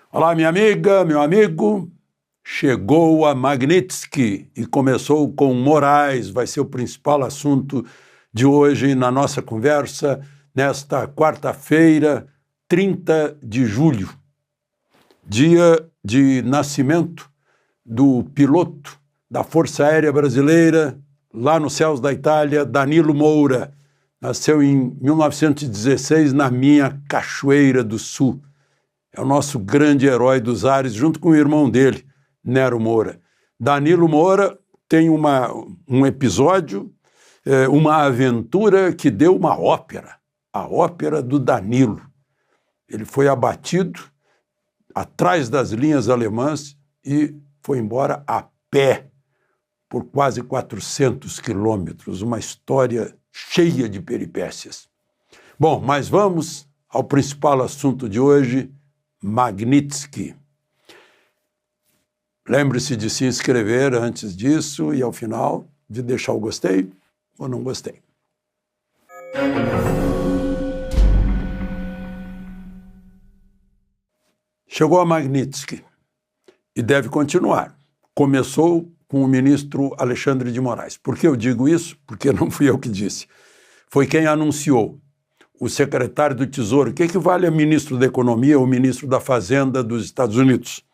Olá, minha amiga, meu amigo. Chegou a Magnitsky e começou com Moraes, vai ser o principal assunto de hoje na nossa conversa, nesta quarta-feira, 30 de julho, dia de nascimento do piloto da Força Aérea Brasileira, lá nos céus da Itália, Danilo Moura. Nasceu em 1916 na minha Cachoeira do Sul. É o nosso grande herói dos ares, junto com o irmão dele, Nero Moura. Danilo Moura tem um episódio, uma aventura que deu uma ópera, a ópera do Danilo. Ele foi abatido atrás das linhas alemãs e foi embora a pé por quase 400 quilômetros, uma história cheia de peripécias. Bom, mas vamos ao principal assunto de hoje, Magnitsky. Lembre-se de se inscrever antes disso e, ao final, de deixar o gostei ou não gostei. Chegou a Magnitsky e deve continuar. Começou com o ministro Alexandre de Moraes. Por que eu digo isso? Porque não fui eu que disse. Foi quem anunciou. O secretário do Tesouro, o que equivale a ministro da Economia ou ministro da Fazenda dos Estados Unidos?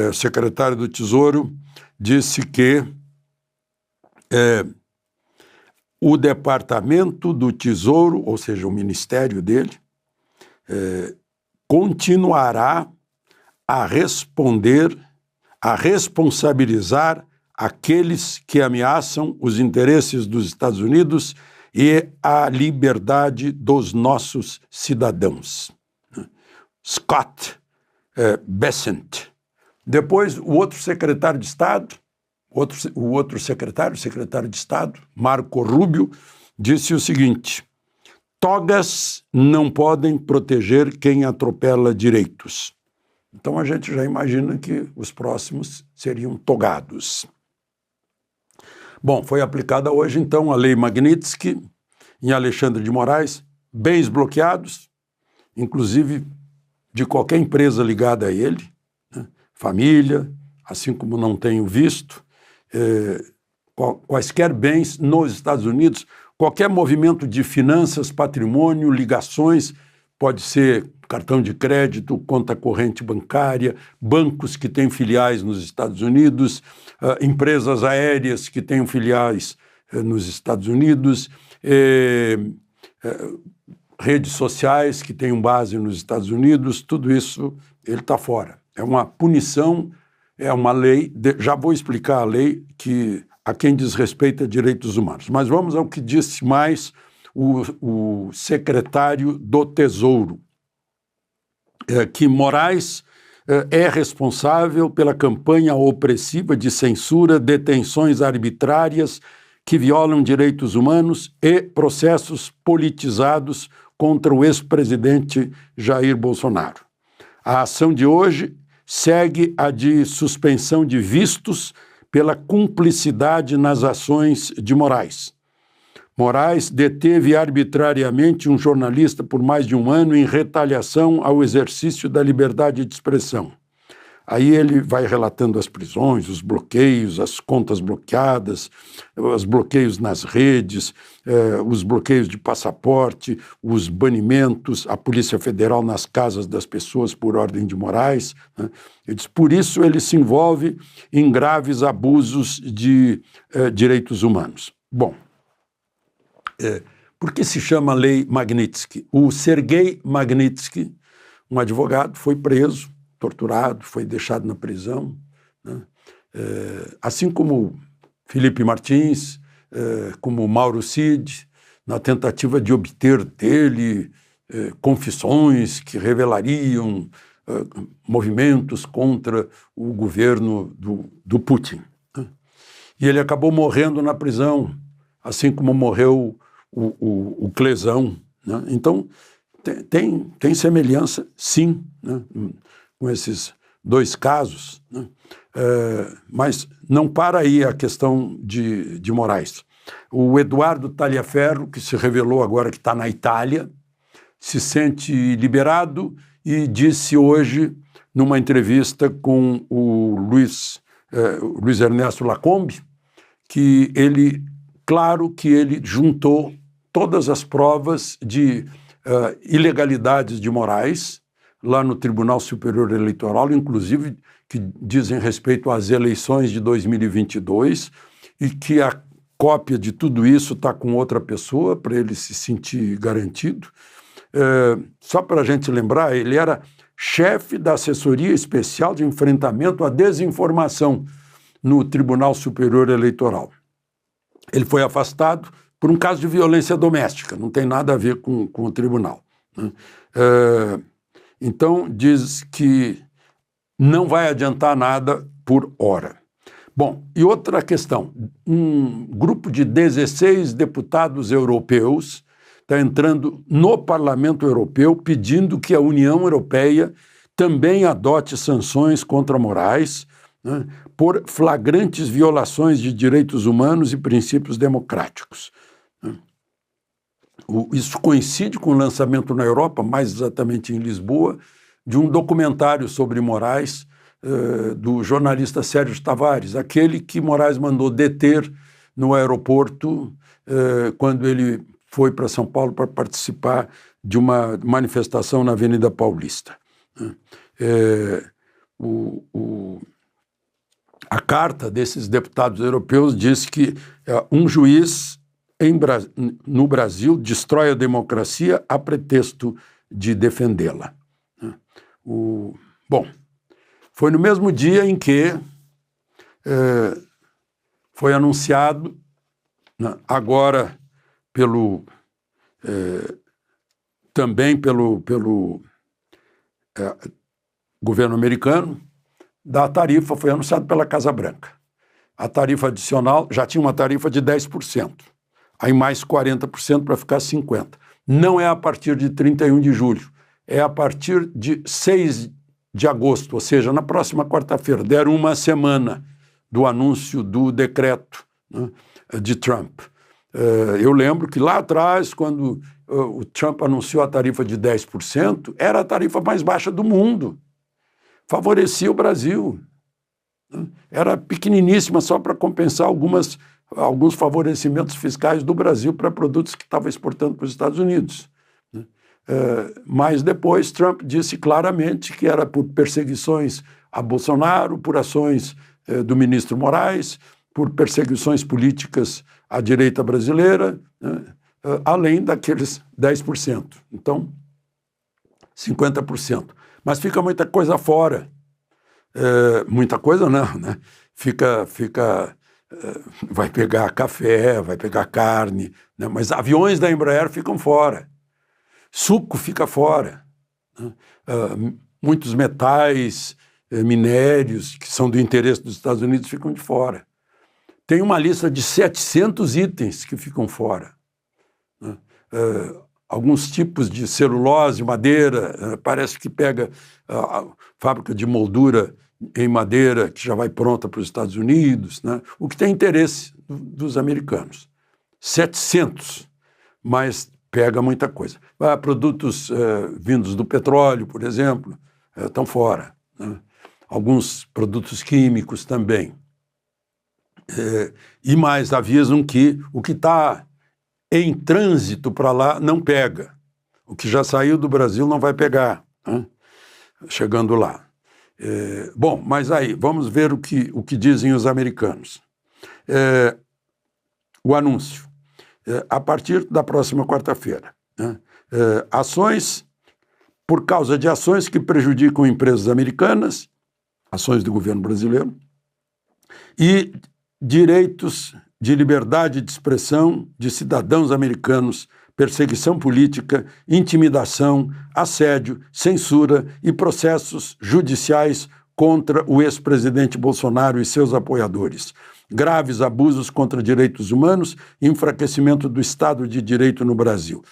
O secretário do Tesouro disse que o Departamento do Tesouro, ou seja, o ministério dele, continuará a responsabilizar aqueles que ameaçam os interesses dos Estados Unidos e a liberdade dos nossos cidadãos. Scott Bessent. Depois, o outro secretário de Estado, o secretário de Estado, Marco Rubio, disse o seguinte: togas não podem proteger quem atropela direitos. Então a gente já imagina que os próximos seriam togados. Bom, foi aplicada hoje, então, a Lei Magnitsky em Alexandre de Moraes, bens bloqueados, inclusive de qualquer empresa ligada a ele, né? Família, assim como não tenho visto, quaisquer bens nos Estados Unidos, qualquer movimento de finanças, patrimônio, ligações, pode ser cartão de crédito, conta corrente bancária, bancos que têm filiais nos Estados Unidos, empresas aéreas que têm filiais nos Estados Unidos, redes sociais que têm base nos Estados Unidos, tudo isso ele está fora. É uma punição, é uma lei, já vou explicar a lei que a quem diz respeito a direitos humanos. Mas vamos ao que disse mais o secretário do Tesouro, que Moraes é responsável pela campanha opressiva de censura, detenções arbitrárias que violam direitos humanos e processos politizados contra o ex-presidente Jair Bolsonaro. A ação de hoje segue a de suspensão de vistos pela cumplicidade nas ações de Moraes. Moraes deteve arbitrariamente um jornalista por mais de um ano em retaliação ao exercício da liberdade de expressão. Aí ele vai relatando as prisões, os bloqueios, as contas bloqueadas, os bloqueios nas redes, os bloqueios de passaporte, os banimentos, a Polícia Federal nas casas das pessoas por ordem de Moraes, né? Ele diz, por isso ele se envolve em graves abusos de direitos humanos. Bom, por que se chama Lei Magnitsky? O Sergei Magnitsky, um advogado, foi preso, torturado, foi deixado na prisão, né? Assim como Felipe Martins, como Mauro Cid, na tentativa de obter dele confissões que revelariam movimentos contra o governo do Putin, né? E ele acabou morrendo na prisão, assim como morreu o Clesão, né? Então, tem semelhança, sim, né, com esses dois casos, né? Mas não para aí a questão de Moraes. O Eduardo Tagliaferro, que se revelou agora que está na Itália, se sente liberado e disse hoje numa entrevista com o Luiz Ernesto Lacombe, que ele, claro que ele juntou todas as provas de ilegalidades de Moraes lá no Tribunal Superior Eleitoral, inclusive que dizem respeito às eleições de 2022, e que a cópia de tudo isso está com outra pessoa, para ele se sentir garantido. Só para a gente lembrar, ele era chefe da Assessoria Especial de Enfrentamento à Desinformação no Tribunal Superior Eleitoral. Ele foi afastado por um caso de violência doméstica, não tem nada a ver com o tribunal, né? Então, diz que não vai adiantar nada por hora. Bom, e outra questão, um grupo de 16 deputados europeus está entrando no Parlamento Europeu pedindo que a União Europeia também adote sanções contra Moraes, né, por flagrantes violações de direitos humanos e princípios democráticos. Isso coincide com o lançamento na Europa, mais exatamente em Lisboa, de um documentário sobre Moraes, do jornalista Sérgio Tavares, aquele que Moraes mandou deter no aeroporto quando ele foi para São Paulo para participar de uma manifestação na Avenida Paulista. A carta desses deputados europeus diz que um juiz no Brasil destrói a democracia a pretexto de defendê-la. Bom, foi no mesmo dia em que foi anunciado, agora também pelo governo americano, da tarifa, foi anunciado pela Casa Branca. A tarifa adicional já tinha uma tarifa de 10%, aí mais 40% para ficar 50%. Não é a partir de 31 de julho, é a partir de 6 de agosto, ou seja, na próxima quarta-feira. Deram uma semana do anúncio do decreto, né, de Trump. Eu lembro que lá atrás, quando o Trump anunciou a tarifa de 10%, era a tarifa mais baixa do mundo. Favorecia o Brasil. Era pequeniníssima só para compensar alguns favorecimentos fiscais do Brasil para produtos que estava exportando para os Estados Unidos. Mas depois Trump disse claramente que era por perseguições a Bolsonaro, por ações do ministro Moraes, por perseguições políticas à direita brasileira, além daqueles 10%. Então, 50%. Mas fica muita coisa fora. Muita coisa não, né? Vai pegar café, vai pegar carne, né? Mas aviões da Embraer ficam fora. Suco fica fora. Né? Muitos metais, minérios que são do interesse dos Estados Unidos ficam de fora. Tem uma lista de 700 itens que ficam fora. Né? Alguns tipos de celulose, madeira, parece que pega a fábrica de moldura em madeira que já vai pronta para os Estados Unidos, né? O que tem interesse dos americanos. 700, mas pega muita coisa. Produtos vindos do petróleo, por exemplo, estão fora, né? Alguns produtos químicos também. E mais avisam que o que está em trânsito para lá não pega. O que já saiu do Brasil não vai pegar, né? Chegando lá. Bom, mas aí, vamos ver o que dizem os americanos. O anúncio. A partir da próxima quarta-feira, né? Por causa de ações que prejudicam empresas americanas, ações do governo brasileiro, e direitos de liberdade de expressão de cidadãos americanos, perseguição política, intimidação, assédio, censura e processos judiciais contra o ex-presidente Bolsonaro e seus apoiadores. Graves abusos contra direitos humanos e enfraquecimento do Estado de Direito no Brasil.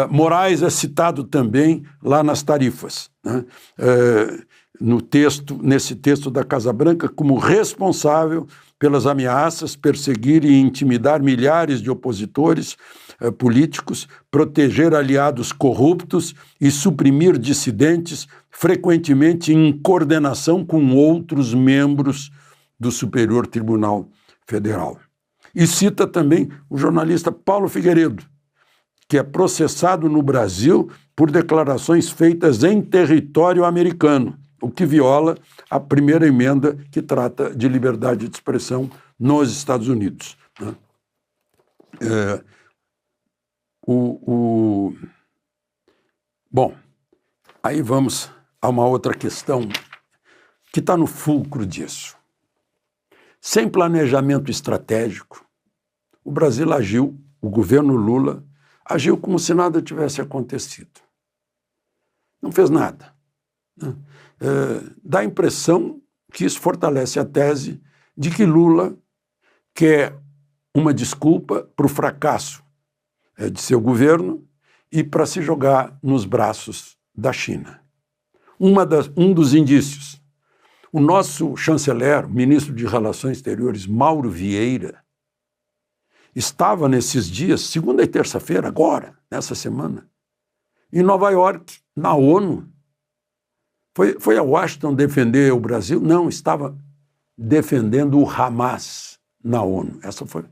Moraes é citado também lá nas tarifas, né? Nesse texto da Casa Branca, como responsável pelas ameaças, perseguir e intimidar milhares de opositores políticos, proteger aliados corruptos e suprimir dissidentes, frequentemente em coordenação com outros membros do Superior Tribunal Federal. E cita também o jornalista Paulo Figueiredo, que é processado no Brasil por declarações feitas em território americano, o que viola a primeira emenda que trata de liberdade de expressão nos Estados Unidos. Bom, aí vamos a uma outra questão que está no fulcro disso. Sem planejamento estratégico, o Brasil agiu, o governo Lula agiu como se nada tivesse acontecido. Não fez nada. Dá a impressão que isso fortalece a tese de que Lula quer uma desculpa para o fracasso de seu governo e para se jogar nos braços da China. Um dos indícios. O nosso chanceler, ministro de Relações Exteriores, Mauro Vieira, estava nesses dias, segunda e terça-feira, agora, nessa semana, em Nova York, na ONU. Foi a Washington defender o Brasil? Não, estava defendendo o Hamas na ONU. Essa foi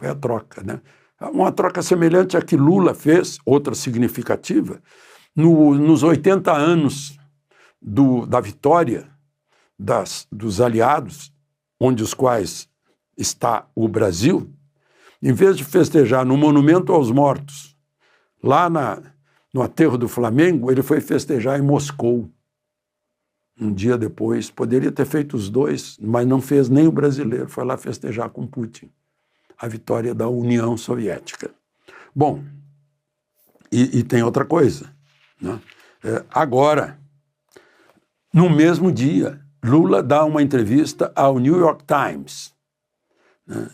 a troca, né? Uma troca semelhante à que Lula fez, outra significativa, nos 80 anos da vitória dos aliados, onde os quais está o Brasil. Em vez de festejar no Monumento aos Mortos, lá no aterro do Flamengo, ele foi festejar em Moscou. Um dia depois, poderia ter feito os dois, mas não fez nem o brasileiro, foi lá festejar com Putin a vitória da União Soviética. Bom, e tem outra coisa, né? Agora, no mesmo dia, Lula dá uma entrevista ao New York Times, né?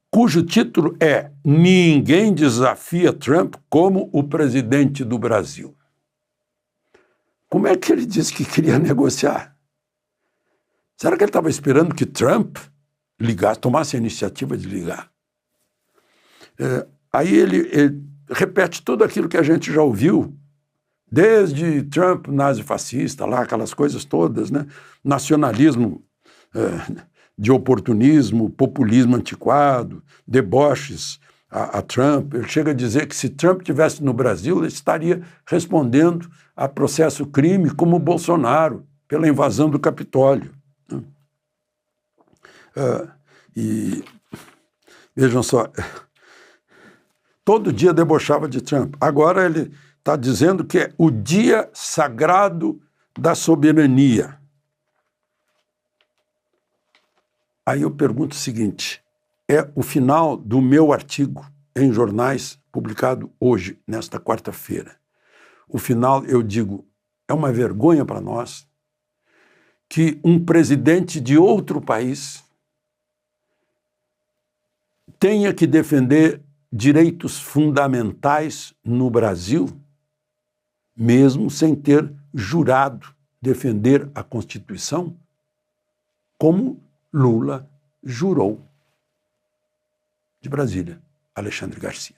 Cujo título é "Ninguém desafia Trump como o presidente do Brasil". Como é que ele disse que queria negociar? Será que ele estava esperando que Trump tomasse a iniciativa de ligar? Aí ele repete tudo aquilo que a gente já ouviu, desde Trump nazi-fascista, lá, aquelas coisas todas, né? Nacionalismo de oportunismo, populismo antiquado, deboches a Trump. Ele chega a dizer que se Trump estivesse no Brasil, ele estaria respondendo a processo crime como Bolsonaro, pela invasão do Capitólio. E vejam só, todo dia debochava de Trump. Agora ele está dizendo que é o dia sagrado da soberania. Aí eu pergunto o seguinte, é o final do meu artigo em jornais, publicado hoje, nesta quarta-feira. O final, eu digo, é uma vergonha para nós que um presidente de outro país tenha que defender direitos fundamentais no Brasil, mesmo sem ter jurado defender a Constituição, como Lula jurou. De Brasília, Alexandre Garcia.